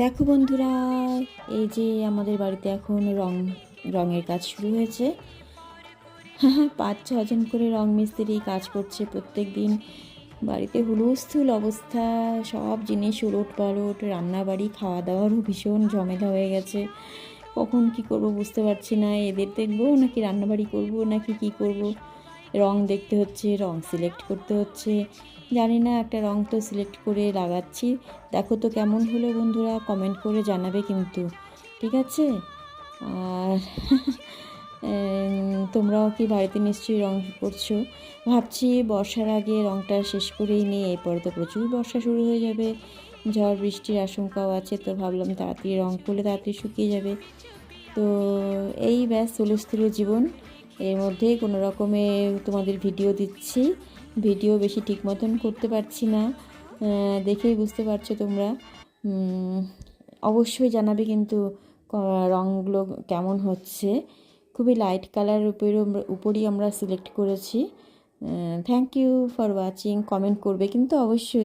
দেখো বন্ধুরা, এই যে আমাদের বাড়িতে এখন রঙের কাজ শুরু হয়েছে। 5-6 জন করে রং মিস্ত্রি কাজ করছে প্রত্যেক দিন। বাড়িতে হুলস্থুল অবস্থা, সব জিনিস উলট পালট, রান্নাবাড়ি খাওয়া দাওয়ারও ভীষণ ঝামেলা হয়ে গেছে। কখন কি করব বুঝতে পারছি না, এদের দেখবো নাকি রান্নাবাড়ি করব নাকি কি করব। রং দেখতে হচ্ছে, রং সিলেক্ট করতে হচ্ছে। জানি না, একটা রং তো সিলেক্ট করে লাগাচ্ছি। দেখো তো কেমন হলো বন্ধুরা, কমেন্ট করে জানাবে কিন্তু, ঠিক আছে? আর তোমরাও কি বাড়িতে নিশ্চয়ই রং করছো? ভাবছি বর্ষার আগে রংটা শেষ করেই নিয়ে, এরপরে তো প্রচুর বর্ষা শুরু হয়ে যাবে, ঝড় বৃষ্টির আশঙ্কাও আছে। তো ভাবলাম তাড়াতাড়ি রং করলে তাড়াতাড়ি শুকিয়ে যাবে। তো এই ব্যাস হুলস্থুল জীবন। এর মধ্যেই কোনো রকমে তোমাদের ভিডিও দিচ্ছি। ভিডিও বেশি ঠিক মতন করতে পারছি না, দেখেই বুঝতে পারছো তোমরা। অবশ্যই জানাবে কিন্তু রঙগুলো কেমন হচ্ছে। খুবই লাইট কালারের উপরই আমরা সিলেক্ট করেছি। Thank you for watching. Comment করবে কিন্তু অবশ্যই।